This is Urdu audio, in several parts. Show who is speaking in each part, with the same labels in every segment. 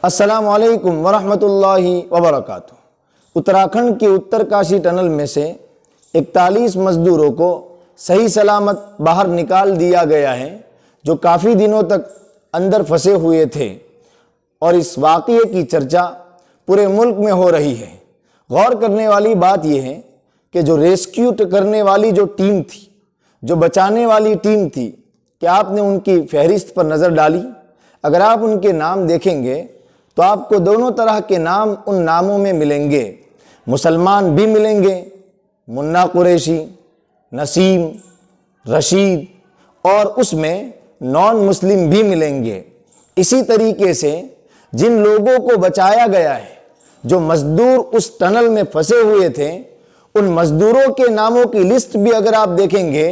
Speaker 1: السلام علیکم ورحمۃ اللہ وبرکاتہ۔ اتراکھنڈ کے اترکاشی ٹنل میں سے 41 مزدوروں کو صحیح سلامت باہر نکال دیا گیا ہے، جو کافی دنوں تک اندر پھنسے ہوئے تھے، اور اس واقعے کی چرچا پورے ملک میں ہو رہی ہے۔ غور کرنے والی بات یہ ہے کہ جو ریسکیو کرنے والی جو ٹیم تھی، جو بچانے والی ٹیم تھی، کیا آپ نے ان کی فہرست پر نظر ڈالی؟ اگر آپ ان کے نام دیکھیں گے تو آپ کو دونوں طرح کے نام ان ناموں میں ملیں گے۔ مسلمان بھی ملیں گے، منا قریشی، نسیم، رشید، اور اس میں نان مسلم بھی ملیں گے۔ اسی طریقے سے جن لوگوں کو بچایا گیا ہے، جو مزدور اس ٹنل میں پھنسے ہوئے تھے، ان مزدوروں کے ناموں کی لسٹ بھی اگر آپ دیکھیں گے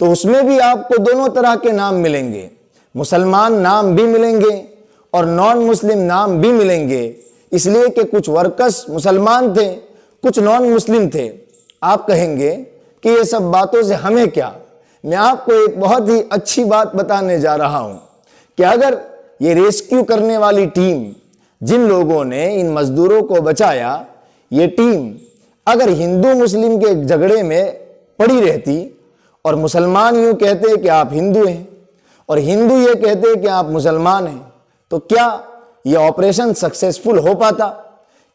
Speaker 1: تو اس میں بھی آپ کو دونوں طرح کے نام ملیں گے۔ مسلمان نام بھی ملیں گے اور نان مسلم نام بھی ملیں گے، اس لیے کہ کچھ ورکرز مسلمان تھے، کچھ نان مسلم تھے۔ آپ کہیں گے کہ یہ سب باتوں سے ہمیں کیا؟ میں آپ کو ایک بہت ہی اچھی بات بتانے جا رہا ہوں کہ اگر یہ ریسکیو کرنے والی ٹیم، جن لوگوں نے ان مزدوروں کو بچایا، یہ ٹیم اگر ہندو مسلم کے جھگڑے میں پڑی رہتی اور مسلمان یوں کہتے کہ آپ ہندو ہیں اور ہندو یہ کہتے کہ آپ مسلمان ہیں، تو کیا یہ آپریشن سکسیسفل ہو پاتا؟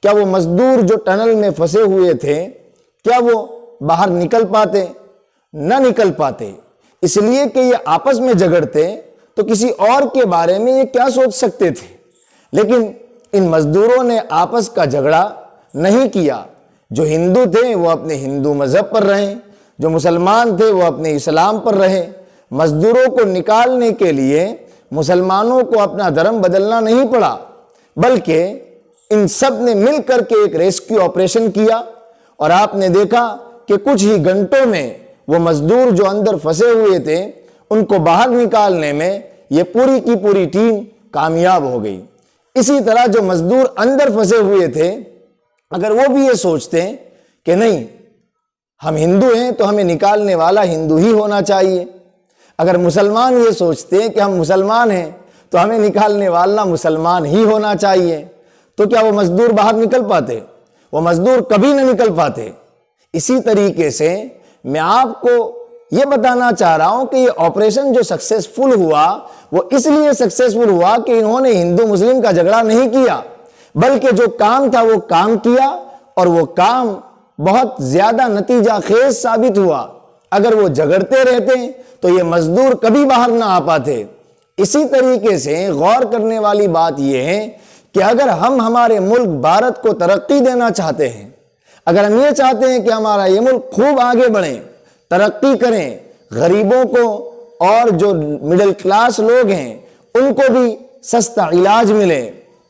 Speaker 1: کیا وہ مزدور جو ٹنل میں پھنسے ہوئے تھے، کیا وہ باہر نکل پاتے؟ نہ نکل پاتے، اس لیے کہ یہ آپس میں جھگڑتے تو کسی اور کے بارے میں یہ کیا سوچ سکتے تھے۔ لیکن ان مزدوروں نے آپس کا جھگڑا نہیں کیا۔ جو ہندو تھے وہ اپنے ہندو مذہب پر رہے، جو مسلمان تھے وہ اپنے اسلام پر رہے۔ مزدوروں کو نکالنے کے لیے مسلمانوں کو اپنا دھرم بدلنا نہیں پڑا، بلکہ ان سب نے مل کر کے ایک ریسکیو آپریشن کیا، اور آپ نے دیکھا کہ کچھ ہی گھنٹوں میں وہ مزدور جو اندر پھنسے ہوئے تھے، ان کو باہر نکالنے میں یہ پوری کی پوری ٹیم کامیاب ہو گئی۔ اسی طرح جو مزدور اندر پھنسے ہوئے تھے، اگر وہ بھی یہ سوچتے کہ نہیں ہم ہندو ہیں تو ہمیں نکالنے والا ہندو ہی ہونا چاہیے، اگر مسلمان یہ سوچتے کہ ہم مسلمان ہیں تو ہمیں نکالنے والا مسلمان ہی ہونا چاہیے، تو کیا وہ مزدور باہر نکل پاتے؟ وہ مزدور کبھی نہ نکل پاتے۔ اسی طریقے سے میں آپ کو یہ بتانا چاہ رہا ہوں کہ یہ آپریشن جو سکسیسفل ہوا، وہ اس لیے سکسیسفل ہوا کہ انہوں نے ہندو مسلم کا جھگڑا نہیں کیا، بلکہ جو کام تھا وہ کام کیا، اور وہ کام بہت زیادہ نتیجہ خیز ثابت ہوا۔ اگر وہ جھگڑتے رہتے تو یہ مزدور کبھی باہر نہ آ پاتے۔ اسی طریقے سے غور کرنے والی بات یہ ہے کہ اگر ہم ہمارے ملک بھارت کو ترقی دینا چاہتے ہیں، اگر ہم یہ چاہتے ہیں کہ ہمارا یہ ملک خوب آگے بڑھیں، ترقی کریں، غریبوں کو اور جو مڈل کلاس لوگ ہیں ان کو بھی سستا علاج ملے،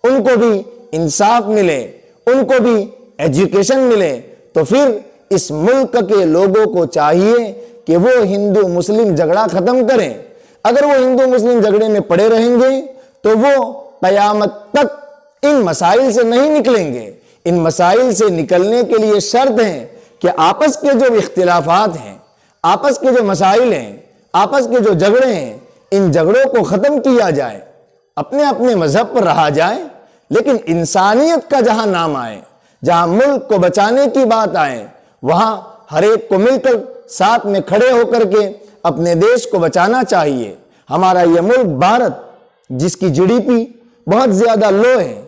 Speaker 1: ان کو بھی انصاف ملے، ان کو بھی ایجوکیشن ملے، تو پھر اس ملک کے لوگوں کو چاہیے کہ وہ ہندو مسلم جھگڑا ختم کریں۔ اگر وہ ہندو مسلم جھگڑے میں پڑے رہیں گے تو وہ قیامت تک ان مسائل سے نہیں نکلیں گے۔ ان مسائل سے نکلنے کے لیے شرط ہے کہ آپس کے جو اختلافات ہیں، آپس کے جو مسائل ہیں، آپس کے جو جھگڑے ہیں، ان جھگڑوں کو ختم کیا جائے، اپنے اپنے مذہب پر رہا جائے، لیکن انسانیت کا جہاں نام آئے، جہاں ملک کو بچانے کی بات آئے، وہاں ہر ایک کو مل کر ساتھ میں کھڑے ہو کر کے اپنے دیش کو بچانا چاہیے۔ ہمارا یہ ملک بھارت، جس کی جی ڈی پی بہت زیادہ لو ہے،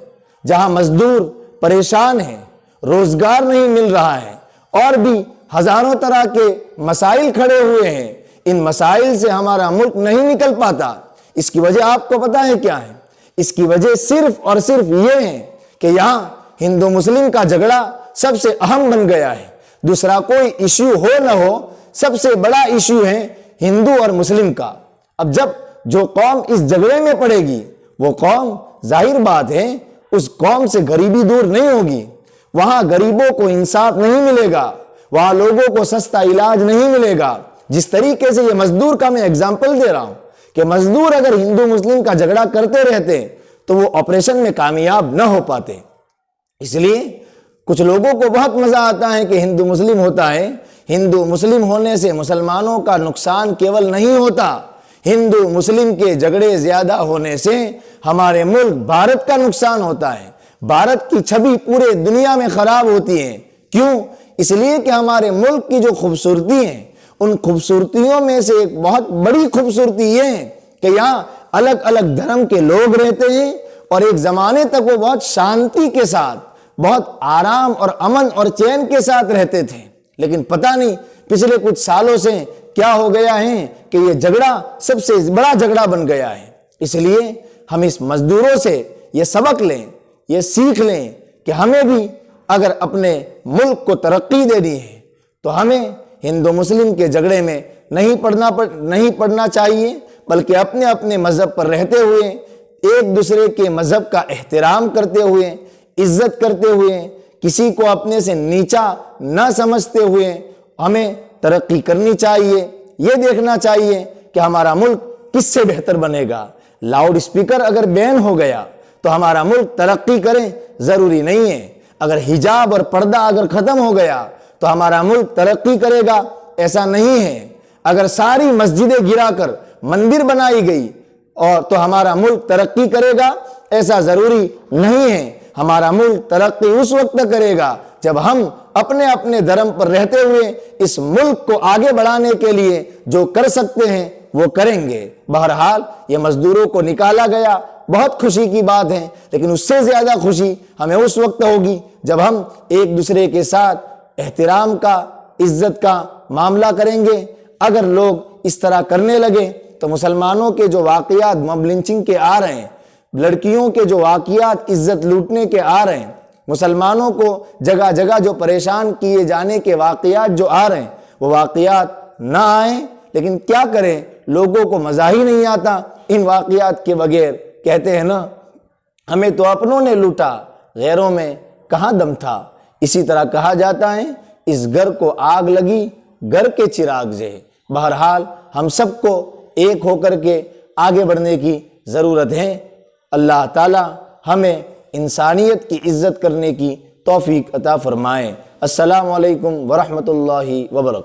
Speaker 1: جہاں مزدور پریشان ہیں، روزگار نہیں مل رہا ہے، اور بھی ہزاروں طرح کے مسائل کھڑے ہوئے ہیں، ان مسائل سے ہمارا ملک نہیں نکل پاتا۔ اس کی وجہ آپ کو پتہ ہے کیا ہے؟ اس کی وجہ صرف اور صرف یہ ہے کہ یہاں ہندو مسلم کا جھگڑا سب سے اہم بن گیا ہے۔ دوسرا کوئی ایشو ہو نہ ہو، سب سے بڑا ایشو ہے ہندو اور مسلم کا۔ اب جب جو قوم اس جھگڑے میں پڑے گی، وہ قوم ظاہر بات ہے اس قوم سے غریبی دور نہیں ہوگی، وہاں غریبوں کو انصاف نہیں ملے گا، وہاں لوگوں کو سستا علاج نہیں ملے گا۔ جس طریقے سے یہ مزدور کا میں اگزامپل دے رہا ہوں کہ مزدور اگر ہندو مسلم کا جھگڑا کرتے رہتے تو وہ آپریشن میں کامیاب نہ ہو پاتے۔ اس لیے کچھ لوگوں کو بہت مزہ آتا ہے کہ ہندو مسلم ہوتا ہے، ہندو مسلم ہونے سے مسلمانوں کا نقصان کیول نہیں ہوتا، ہندو مسلم کے جھگڑے زیادہ ہونے سے ہمارے ملک بھارت کا نقصان ہوتا ہے، بھارت کی چھبی پورے دنیا میں خراب ہوتی ہے۔ کیوں؟ اس لیے کہ ہمارے ملک کی جو خوبصورتی ہے، ان خوبصورتیوں میں سے ایک بہت بڑی خوبصورتی یہ ہے کہ یہاں الگ الگ دھرم کے لوگ رہتے ہیں، اور ایک زمانے تک وہ بہت شانتی کے ساتھ، بہت آرام اور امن اور چین کے ساتھ رہتے تھے۔ لیکن پتہ نہیں پچھلے کچھ سالوں سے کیا ہو گیا ہے کہ یہ جھگڑا سب سے بڑا جھگڑا بن گیا ہے۔ اس لیے ہم اس مزدوروں سے یہ سبق لیں، یہ سیکھ لیں کہ ہمیں بھی اگر اپنے ملک کو ترقی دینی ہے تو ہمیں ہندو مسلم کے جھگڑے میں نہیں پڑنا چاہیے، بلکہ اپنے اپنے مذہب پر رہتے ہوئے، ایک دوسرے کے مذہب کا احترام کرتے ہوئے، عزت کرتے ہوئے، کسی کو اپنے سے نیچا نہ سمجھتے ہوئے ہمیں ترقی کرنی چاہیے۔ یہ دیکھنا چاہیے کہ ہمارا ملک کس سے بہتر بنے گا۔ لاؤڈ اسپیکر اگر بین ہو گیا تو ہمارا ملک ترقی کرے، ضروری نہیں ہے۔ اگر حجاب اور پردہ اگر ختم ہو گیا تو ہمارا ملک ترقی کرے گا، ایسا نہیں ہے۔ اگر ساری مسجدیں گرا کر مندر بنائی گئی اور تو ہمارا ملک ترقی کرے گا، ایسا ضروری نہیں ہے۔ ہمارا ملک ترقی اس وقت کرے گا جب ہم اپنے اپنے دھرم پر رہتے ہوئے اس ملک کو آگے بڑھانے کے لیے جو کر سکتے ہیں وہ کریں گے۔ بہرحال یہ مزدوروں کو نکالا گیا، بہت خوشی کی بات ہے، لیکن اس سے زیادہ خوشی ہمیں اس وقت ہوگی جب ہم ایک دوسرے کے ساتھ احترام کا، عزت کا معاملہ کریں گے۔ اگر لوگ اس طرح کرنے لگے تو مسلمانوں کے جو واقعات موب لنچنگ کے آ رہے ہیں، لڑکیوں کے جو واقعات عزت لوٹنے کے آ رہے ہیں، مسلمانوں کو جگہ جگہ جو پریشان کیے جانے کے واقعات جو آ رہے ہیں، وہ واقعات نہ آئیں۔ لیکن کیا کریں، لوگوں کو مزہ ہی نہیں آتا ان واقعات کے بغیر۔ کہتے ہیں نا، ہمیں تو اپنوں نے لوٹا، غیروں میں کہاں دم تھا۔ اسی طرح کہا جاتا ہے، اس گھر کو آگ لگی، گھر کے چراغ جے۔ بہرحال ہم سب کو ایک ہو کر کے آگے بڑھنے کی ضرورت ہے۔ اللہ تعالی ہمیں انسانیت کی عزت کرنے کی توفیق عطا فرمائے۔ السلام علیکم ورحمۃ اللہ وبرکاتہ۔